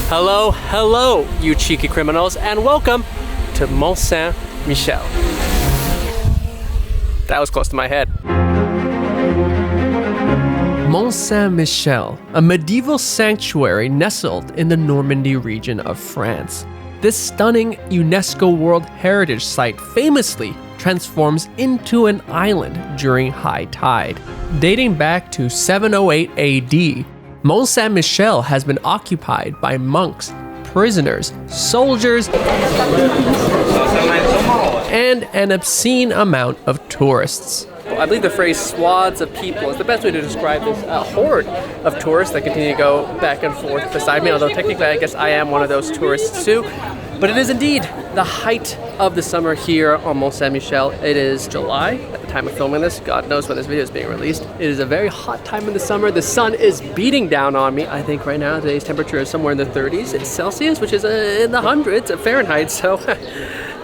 Hello, hello, you cheeky criminals, and welcome to Mont Saint-Michel. That was close to my head. Mont Saint-Michel, a medieval sanctuary nestled in the Normandy region of France. This stunning UNESCO World Heritage Site famously transforms into an island during high tide. Dating back to 708 AD, Mont Saint-Michel has been occupied by monks, prisoners, soldiers, and an obscene amount of tourists. I believe the phrase swaths of people is the best way to describe this horde of tourists that continue to go back and forth beside me, although technically I guess I am one of those tourists too. But it is indeed the height of the summer here on Mont Saint-Michel. It is July at the time of filming this. God knows when this video is being released. It is a very hot time in the summer. The sun is beating down on me. I think right now today's temperature is somewhere in the 30s Celsius, which is in the hundreds of Fahrenheit. So,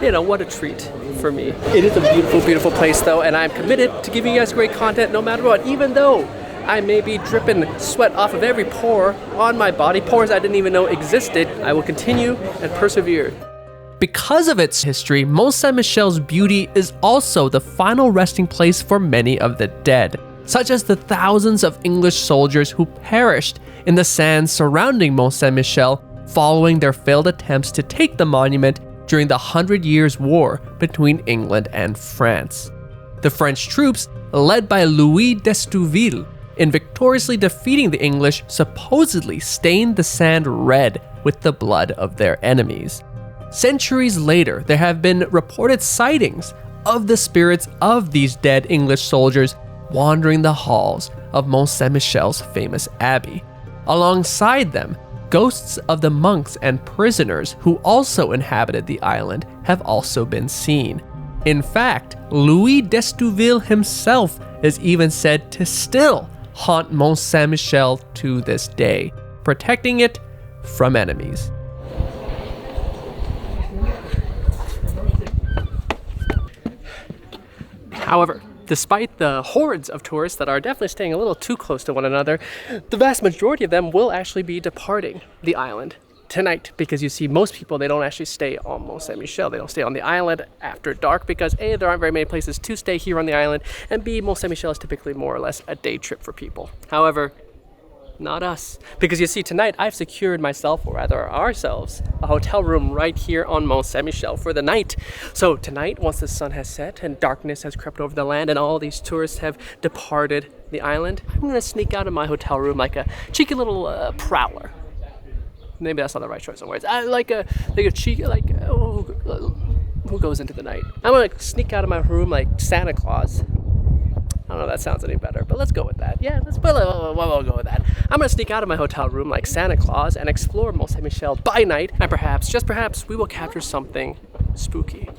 you know, what a treat for me. It is a beautiful, beautiful place though, and I'm committed to giving you guys great content no matter what, even though I may be dripping sweat off of every pore on my body, pores I didn't even know existed. I will continue and persevere. Because of its history, Mont Saint-Michel's beauty is also the final resting place for many of the dead, such as the thousands of English soldiers who perished in the sands surrounding Mont Saint-Michel following their failed attempts to take the monument during the 100 Years' War between England and France. The French troops, led by Louis d'Estouville, in victoriously defeating the English, supposedly stained the sand red with the blood of their enemies. Centuries later, there have been reported sightings of the spirits of these dead English soldiers wandering the halls of Mont Saint-Michel's famous abbey. Alongside them, ghosts of the monks and prisoners who also inhabited the island have also been seen. In fact, Louis d'Estouville himself is even said to still haunt Mont Saint-Michel to this day, protecting it from enemies. However, despite the hordes of tourists that are definitely staying a little too close to one another, the vast majority of them will actually be departing the island tonight, because you see most people, they don't actually stay on Mont Saint-Michel. They don't stay on the island after dark because A, there aren't very many places to stay here on the island, and B, Mont Saint-Michel is typically more or less a day trip for people. However, not us. Because you see, tonight I've secured myself, or rather ourselves, a hotel room right here on Mont Saint-Michel for the night. So tonight, once the sun has set and darkness has crept over the land and all these tourists have departed the island, I'm gonna sneak out of my hotel room like a cheeky little prowler. Maybe that's not the right choice of words. Like a cheeky, who goes into the night? I'm gonna sneak out of my room like Santa Claus. I don't know if that sounds any better, but let's go with that. Yeah, we'll go with that. I'm gonna sneak out of my hotel room like Santa Claus and explore Mont Saint-Michel by night, and perhaps, just perhaps, we will capture something spooky.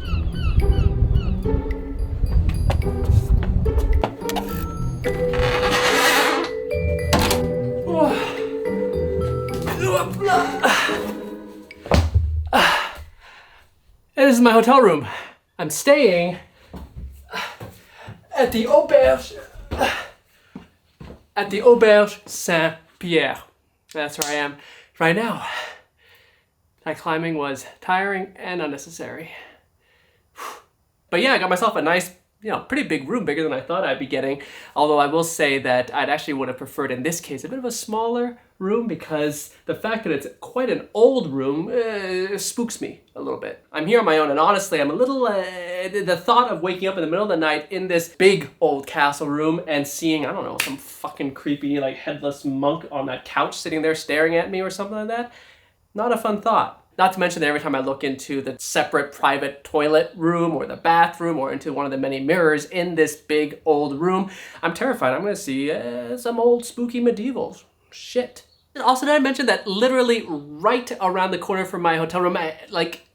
This is my hotel room. I'm staying at the Auberge Saint-Pierre. That's where I am right now. That climbing was tiring and unnecessary. But yeah, I got myself a nice, pretty big room, bigger than I thought I'd be getting. Although I will say that I'd actually would have preferred, in this case, a bit of a smaller room, because the fact that it's quite an old room spooks me a little bit. I'm here on my own, and honestly, I'm a little, the thought of waking up in the middle of the night in this big old castle room and seeing, I don't know, some fucking creepy, headless monk on that couch sitting there staring at me or something like that, not a fun thought. Not to mention that every time I look into the separate private toilet room or the bathroom or into one of the many mirrors in this big old room, I'm terrified I'm gonna see some old spooky medievals. Shit. And also, did I mention that literally right around the corner from my hotel room, like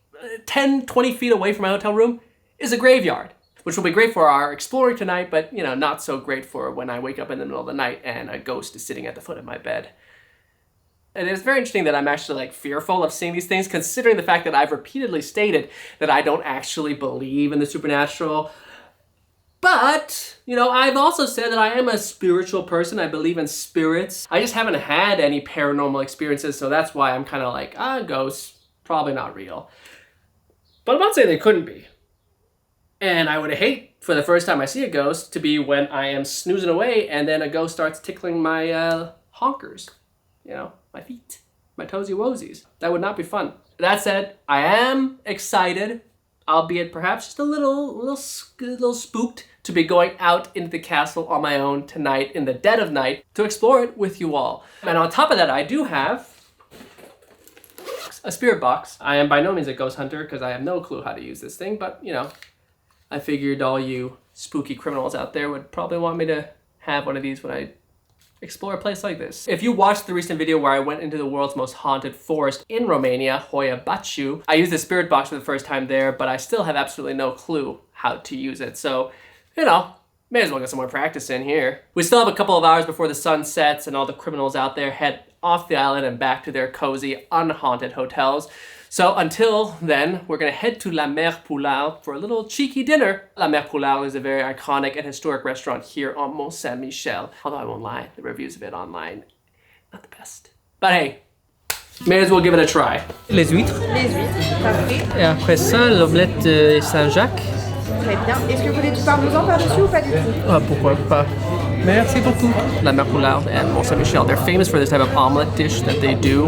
10, 20 feet away from my hotel room, is a graveyard, which will be great for our exploring tonight, but not so great for when I wake up in the middle of the night and a ghost is sitting at the foot of my bed. And it's very interesting that I'm actually fearful of seeing these things, considering the fact that I've repeatedly stated that I don't actually believe in the supernatural. But, you know, I've also said that I am a spiritual person. I believe in spirits. I just haven't had any paranormal experiences, so that's why I'm kind of like, ghosts, probably not real. But I'm not saying they couldn't be. And I would hate for the first time I see a ghost to be when I am snoozing away and then a ghost starts tickling my honkers. You know, my feet, my toesy woesies. That would not be fun. That said, I am excited, albeit perhaps just a little spooked, to be going out into the castle on my own tonight in the dead of night to explore it with you all. And on top of that, I do have a spirit box. I am by no means a ghost hunter because I have no clue how to use this thing, but you know, I figured all you spooky criminals out there would probably want me to have one of these when I explore a place like this. If you watched the recent video where I went into the world's most haunted forest in Romania, Hoia Baciu, I used the spirit box for the first time there, but I still have absolutely no clue how to use it. So, you know, may as well get some more practice in here. We still have a couple of hours before the sun sets and all the criminals out there head off the island and back to their cozy, unhaunted hotels. So until then, we're gonna head to La Mer Poulard for a little cheeky dinner. La Mer Poulard is a very iconic and historic restaurant here on Mont Saint-Michel. Although I won't lie, the reviews of it online, not the best. But hey, may as well give it a try. Les huîtres. Les huîtres, parfait. Et après ça, l'omelette Saint-Jacques. Très bien. Est-ce que vous voulez du parmesan par-dessus ou pas du tout? Ah, pourquoi pas. Merci beaucoup. La Mer Poulard and Mont Saint-Michel, they're famous for this type of omelet dish that they do.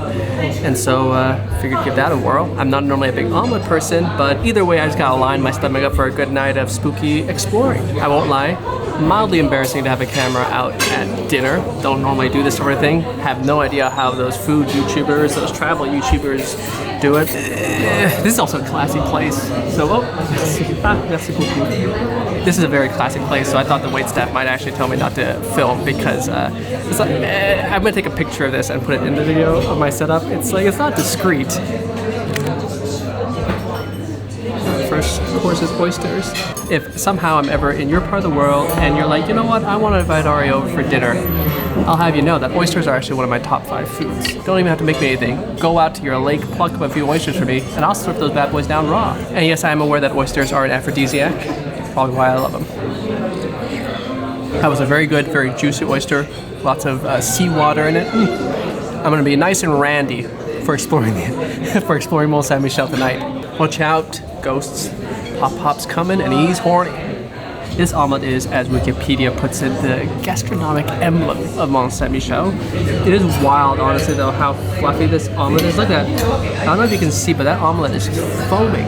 And so figured give that a whirl. I'm not normally a big omelet person, but either way, I just gotta line my stomach up for a good night of spooky exploring. I won't lie. Mildly embarrassing to have a camera out at dinner. Don't normally do this sort of thing. Have no idea how those food YouTubers, those travel YouTubers do it. This is also a classy place. So, merci beaucoup. This is a very classic place, so I thought the waitstaff might actually tell me not to film because it's like, I'm gonna take a picture of this and put it in the video of my setup. It's like, it's not discreet. First course is oysters. If somehow I'm ever in your part of the world and you're like, you know what, I want to invite Aria over for dinner, I'll have you know that oysters are actually one of my top 5 foods. Don't even have to make me anything. Go out to your lake, pluck up a few oysters for me, and I'll slurp those bad boys down raw. And yes, I am aware that oysters are an aphrodisiac. Probably why I love them. That was a very good, very juicy oyster. Lots of seawater in it. I'm gonna be nice and randy for exploring Mont Saint-Michel tonight. Watch out, ghosts. Hop's coming and he's horny. This omelet is, as Wikipedia puts it, the gastronomic emblem of Mont Saint-Michel. It is wild, honestly, though, how fluffy this omelet is. Look at that. I don't know if you can see, but that omelet is foaming.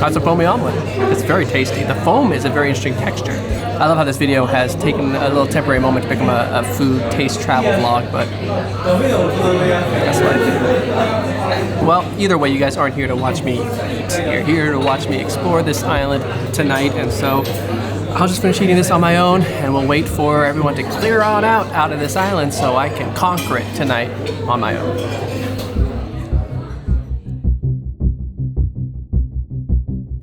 That's a foamy omelet. It's very tasty. The foam is a very interesting texture. I love how this video has taken a little temporary moment to become a food taste travel vlog, but that's life. Well, either way, you guys aren't here to watch me eat. You're here to watch me explore this island tonight, and so I'll just finish eating this on my own, and we'll wait for everyone to clear on out of this island so I can conquer it tonight on my own.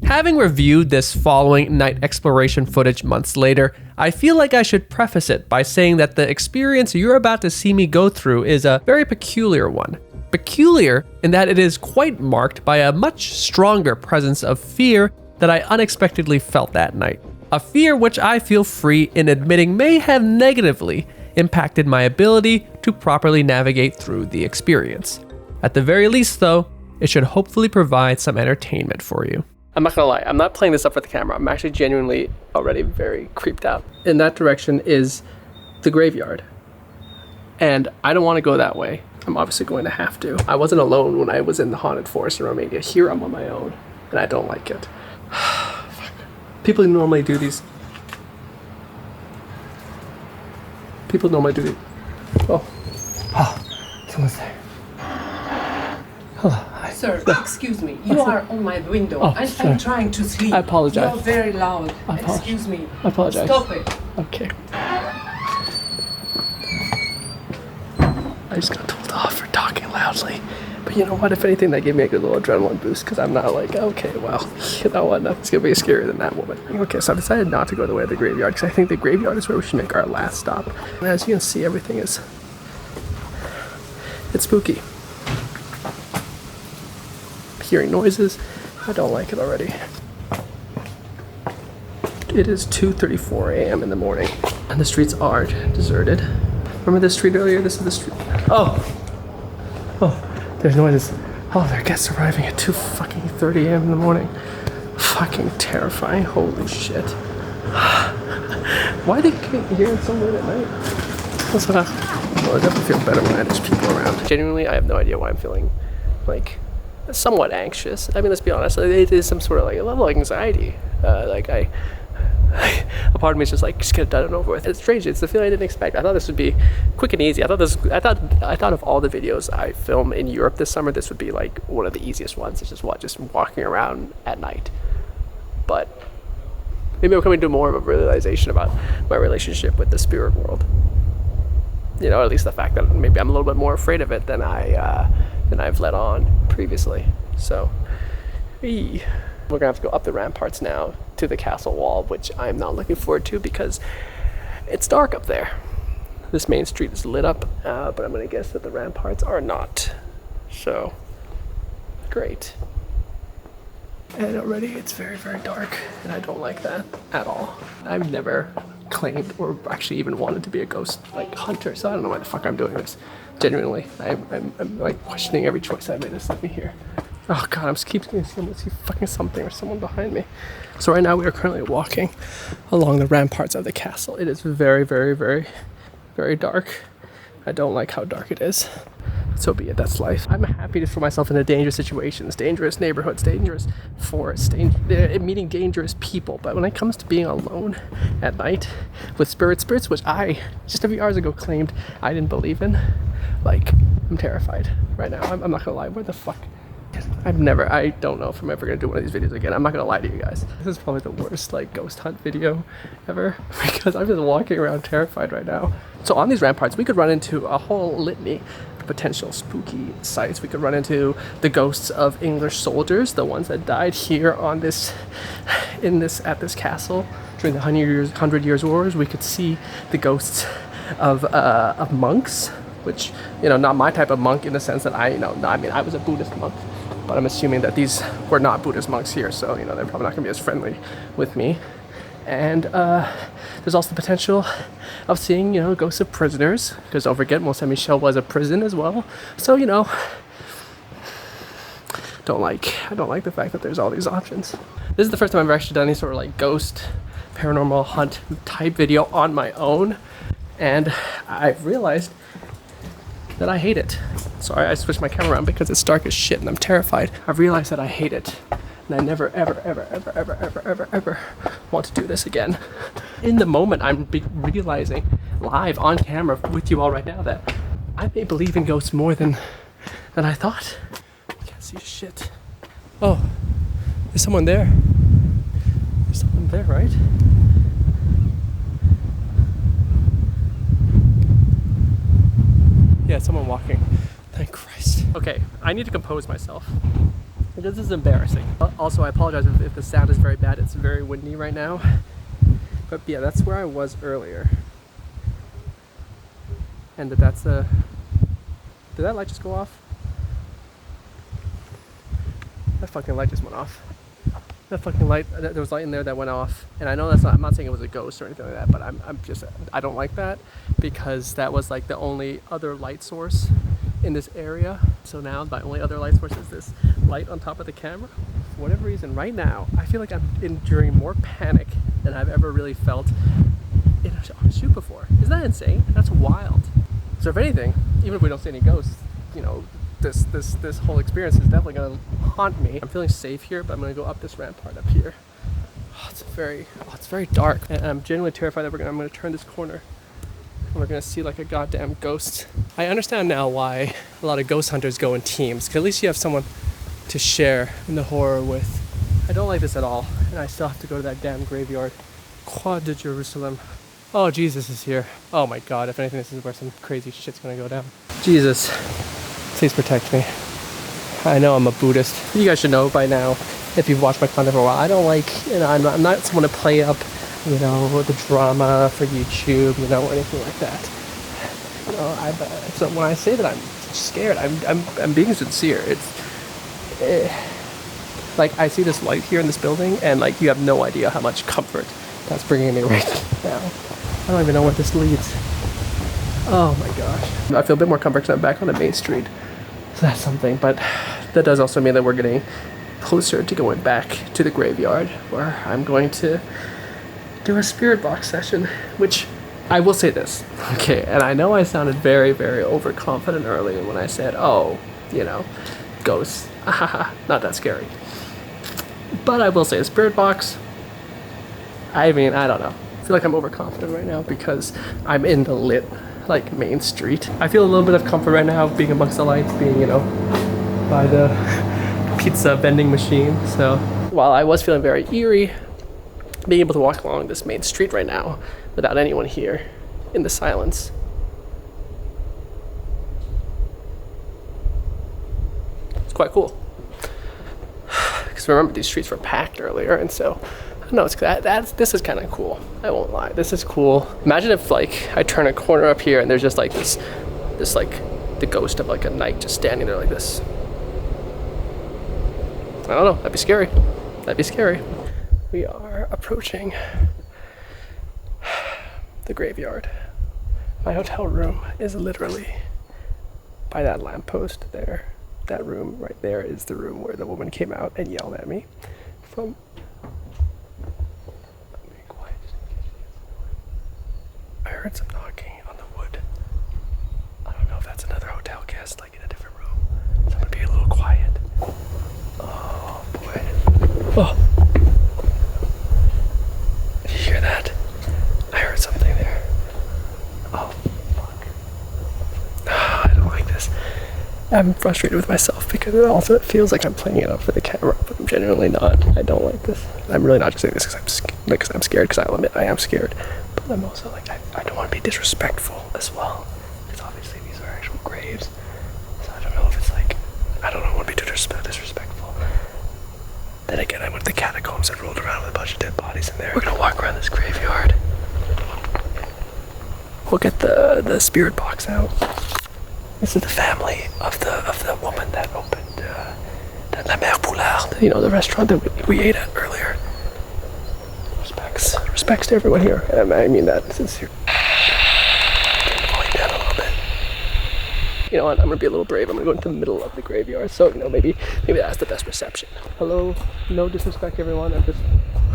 Having reviewed this following night exploration footage months later, I feel like I should preface it by saying that the experience you're about to see me go through is a very peculiar one. Peculiar in that it is quite marked by a much stronger presence of fear that I unexpectedly felt that night. A fear which I feel free in admitting may have negatively impacted my ability to properly navigate through the experience. At the very least though, it should hopefully provide some entertainment for you. I'm not gonna lie, I'm not playing this up for the camera. I'm actually genuinely already very creeped out. In that direction is the graveyard. And I don't want to go that way. I'm obviously going to have to. I wasn't alone when I was in the haunted forest in Romania. Here I'm on my own, and I don't like it. People normally do these. People normally do these. Oh, someone's there. Hello. Hi. Sir, excuse me. You are on my window. Oh, I'm trying to sleep. I apologize. You're very loud. Excuse me. I apologize. Stop it. Okay. I just got told off for talking loudly. But you know what? If anything, that gave me a good little adrenaline boost because I'm not like, okay, well, you know what? Nothing's going to be scarier than that woman. Okay, so I decided not to go the way of the graveyard because I think the graveyard is where we should make our last stop. And as you can see, everything is... it's spooky. Hearing noises. I don't like it already. It is 2:34 a.m. in the morning, and the streets are deserted. Remember this street earlier? This is the street. Oh, there's noises. Oh, there are guests arriving at 2:30 a.m. in the morning. Fucking terrifying. Holy shit. Why they get here so late at night? Well, I definitely feel better when there's people around. Genuinely, I have no idea why I'm feeling like somewhat anxious. I mean, let's be honest, it is some sort of like a level of anxiety. A part of me is just like, just get it done and over with. It's strange. It's the feeling I didn't expect. I thought this would be quick and easy. I thought of all the videos I film in Europe this summer, this would be like one of the easiest ones. It's just walking around at night. But maybe I'm coming to more of a realization about my relationship with the spirit world. You know, at least the fact that maybe I'm a little bit more afraid of it than I've let on previously. So, we're gonna have to go up the ramparts now to the castle wall, which I'm not looking forward to because it's dark up there. This main street is lit up, but I'm gonna guess that the ramparts are not. So, great. And already it's very, very dark, and I don't like that at all. I've never claimed or actually even wanted to be a ghost like hunter, so I don't know why the fuck I'm doing this. Genuinely, I'm like questioning every choice I've made to set me here. Oh god, I'm keep seeing fucking something or someone behind me. So right now we are currently walking along the ramparts of the castle. It is very, very, very, very dark. I don't like how dark it is. So be it, that's life. I'm happy to throw myself into dangerous situations, dangerous neighborhoods, dangerous forests, meeting dangerous people. But when it comes to being alone at night with spirits, which I just a few hours ago claimed I didn't believe in, like, I'm terrified right now. I'm not gonna lie, where the fuck? I don't know if I'm ever gonna do one of these videos again. I'm not gonna lie to you guys. This is probably the worst like ghost hunt video ever because I'm just walking around terrified right now. So on these ramparts, we could run into a whole litany of potential spooky sites. We could run into the ghosts of English soldiers, the ones that died here on this, at this castle during the 100 Years Wars. We could see the ghosts of monks, which, you know, not my type of monk in the sense that I was a Buddhist monk. But I'm assuming that these were not Buddhist monks here, so, you know, they're probably not going to be as friendly with me. And there's also the potential of seeing, you know, ghosts of prisoners, because don't forget, Mont Saint-Michel was a prison as well. So, you know, I don't like the fact that there's all these options. This is the first time I've ever actually done any sort of like ghost paranormal hunt type video on my own, and I've realized that I hate it. Sorry, I switched my camera around because it's dark as shit and I'm terrified. I've realized that I hate it. And I never, ever want to do this again. In the moment, I'm realizing live on camera with you all right now that I may believe in ghosts more than I thought. I can't see shit. Oh, there's someone there. There's someone there, right? Yeah, someone walking. Thank Christ. Okay, I need to compose myself. This is embarrassing. Also, I apologize if the sound is very bad. It's very windy right now. But yeah, that's where I was earlier. And that's a... Did that light just go off? That fucking light just went off. That fucking light, there was light in there that went off. And I know that's not, I'm not saying it was a ghost or anything like that, but I don't like that because that was like the only other light source in this area. So now my only other light source is this light on top of the camera. For whatever reason, right now, I feel like I'm enduring more panic than I've ever really felt in a shoot before. Isn't that insane? That's wild. So if anything, even if we don't see any ghosts, you know, this whole experience is definitely gonna haunt me. I'm feeling safe here, but I'm gonna go up this rampart up here. It's very dark, and I'm genuinely terrified that I'm gonna turn this corner and we're gonna see like a goddamn ghost. I understand now why a lot of ghost hunters go in teams, because at least you have someone to share in the horror with. I don't like this at all, and I still have to go to that damn graveyard. Croix de Jerusalem. Oh, Jesus is here. Oh my God, if anything, this is where some crazy shit's gonna go down. Jesus, please protect me. I know I'm a Buddhist. You guys should know by now, if you've watched my content for a while, I don't like, you know, I'm not someone to play up, you know, the drama for YouTube, you know, or anything like that. You know, so when I say that I'm scared, I'm being sincere. It's like I see this light here in this building, and like you have no idea how much comfort That's bringing me right now. I don't even know where this leads. Oh my gosh. I feel a bit more comfort because I'm back on the main street. So that's something, but that does also mean that we're getting closer to going back to the graveyard where I'm going to do a spirit box session, which I will say this, okay, and I know I sounded very, very overconfident earlier when I said, oh, you know, ghosts, not that scary. But I will say, a spirit box, I mean, I don't know. I feel like I'm overconfident right now because I'm in the lit, like, main street. I feel a little bit of comfort right now being amongst the lights, being, you know, by the pizza vending machine. So while I was feeling very eerie, being able to walk along this main street right now without anyone here in the silence, it's quite cool. Because remember, these streets were packed earlier, and so I don't know, this is kind of cool. I won't lie, this is cool. Imagine if like I turn a corner up here and there's just like this like the ghost of like a knight just standing there like this. I don't know, that'd be scary. That'd be scary. We are approaching the graveyard. My hotel room is literally by that lamppost there. That room right there is the room where the woman came out and yelled at me from. Be quiet. I heard some knocking on the wood. I don't know if that's another hotel guest, like in a different room. So I'm gonna be a little quiet. Oh boy. Oh. Did you hear that? I heard something there. Oh fuck. I don't like this. I'm frustrated with myself because it feels like I'm playing it up for the camera, but I'm genuinely not. I don't like this. I'm really not just saying this because I'm scared, because I'll admit I am scared. But I'm also like, I don't want to be disrespectful as well, because obviously these are actual graves. So I don't know if it's like, I don't want to be too disrespectful. Then again, I went to the catacombs and rolled around with a bunch of dead bodies in there. We're gonna walk around this graveyard. We'll get the spirit box out. This is the family of the woman that opened the La Mère Poularde, you know, the restaurant that we ate at earlier. Respects to everyone here. And I mean that sincere. Volume down a little bit. You know what? I'm gonna be a little brave. I'm gonna go into the middle of the graveyard. So, you know, maybe that's the best reception. Hello, no disrespect, everyone. I'm just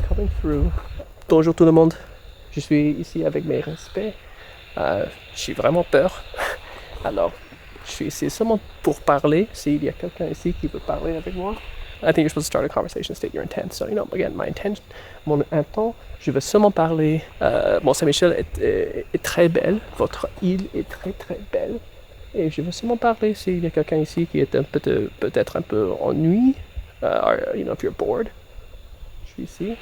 coming through. Bonjour tout le monde. Je suis ici avec mes respects. J'ai vraiment peur. Alors, je suis ici seulement pour parler. S'il y a quelqu'un ici qui veut parler avec moi. I think you're supposed to start a conversation, state your intent. So, you know, again, my intent, mon intent, je veux seulement parler. Mont Saint-Michel est très belle. Votre île est très très belle. Et je veux seulement parler s'il y a quelqu'un ici qui est peut-être un peu ennuyé. Or, you know, if you're bored. Je suis ici.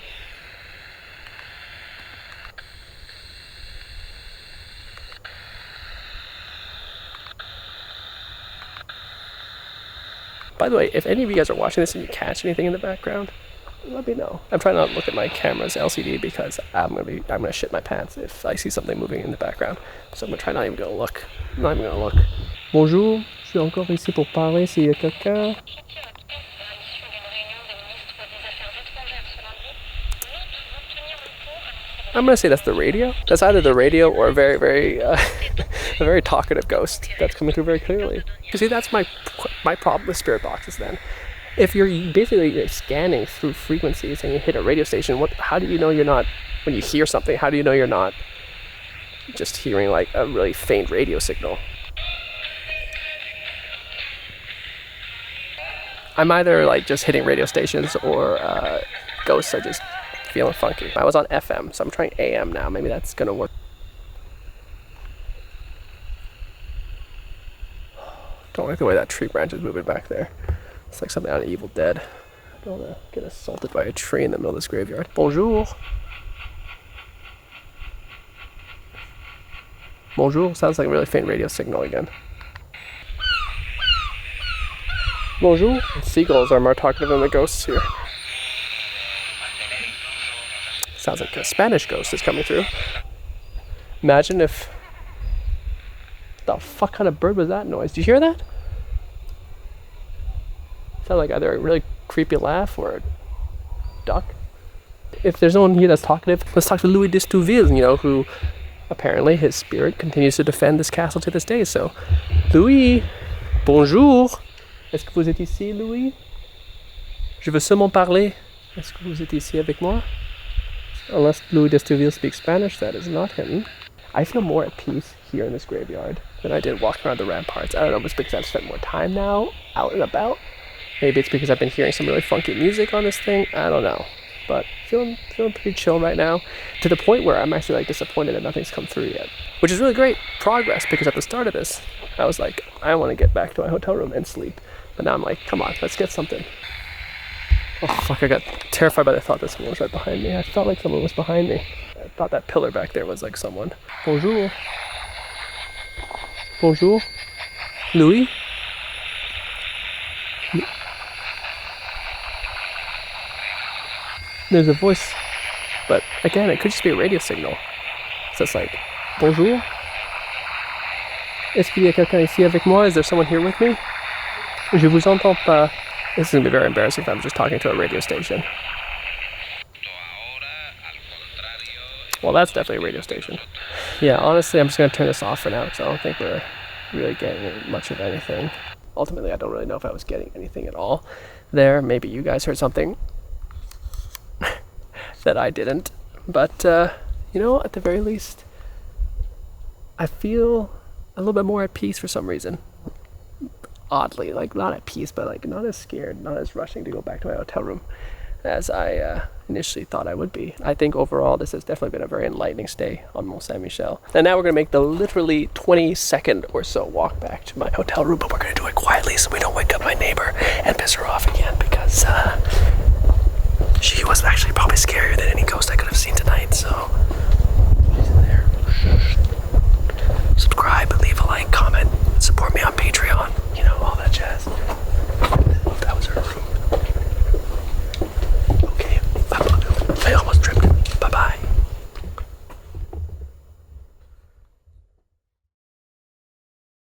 By the way, if any of you guys are watching this and you catch anything in the background, let me know. I'm trying not to look at my camera's LCD because I'm gonna shit my pants if I see something moving in the background. So I'm gonna try not even gonna look. I'm not even gonna look. Bonjour, je suis encore ici pour parler s'il y a quelqu'un. I'm gonna say that's the radio. That's either the radio or a very, very, a very talkative ghost that's coming through very clearly. You see, that's my problem with spirit boxes. Then, if you're basically scanning through frequencies and you hit a radio station, how do you know you're not? When you hear something, how do you know you're not just hearing like a really faint radio signal? I'm either like just hitting radio stations or ghosts are just feeling funky. I was on FM, so I'm trying AM now. Maybe that's gonna work. Don't like the way that tree branch is moving back there. It's like something out of Evil Dead. I don't wanna get assaulted by a tree in the middle of this graveyard. Bonjour. Bonjour sounds like a really faint radio signal again. Bonjour. Seagulls are more talkative than the ghosts here. Sounds like a Spanish ghost is coming through. Imagine if... The fuck kind of bird was that noise? Did you hear that? Sounded like either a really creepy laugh or a duck. If there's no one here that's talkative, let's talk to Louis d'Estouville, you know, who apparently his spirit continues to defend this castle to this day. So, Louis, bonjour. Est-ce que vous êtes ici, Louis? Je veux seulement parler. Est-ce que vous êtes ici avec moi? Unless Louis d'Estouville speaks Spanish, that is not him. I feel more at peace here in this graveyard than I did walking around the ramparts. I don't know if it's because I've spent more time now out and about. Maybe it's because I've been hearing some really funky music on this thing. I don't know. But feeling pretty chill right now, to the point where I'm actually like disappointed that nothing's come through yet, which is really great progress, because at the start of this I was like, I want to get back to my hotel room and sleep, but now I'm like, come on, let's get something. Oh fuck, I got terrified by the thought that someone was right behind me. I felt like someone was behind me. I thought that pillar back there was like someone. Bonjour. Bonjour. Louis. There's a voice, but again, it could just be a radio signal. So it's like, bonjour. Est-ce qu'il y a quelqu'un ici avec moi? Is there someone here with me? Je vous entends pas. This is gonna be very embarrassing if I'm just talking to a radio station. Well, that's definitely a radio station. Yeah, honestly, I'm just gonna turn this off for now because I don't think we're really getting much of anything. Ultimately, I don't really know if I was getting anything at all there. Maybe you guys heard something that I didn't, but you know, at the very least, I feel a little bit more at peace for some reason. Oddly, like not at peace, but like not as scared, not as rushing to go back to my hotel room as I initially thought I would be. I think overall this has definitely been a very enlightening stay on Mont Saint-Michel. And now we're gonna make the literally 20-second or so walk back to my hotel room, but we're gonna do it quietly so we don't wake up my neighbor and piss her off again, because she was actually probably scarier than any ghost I could have seen tonight. So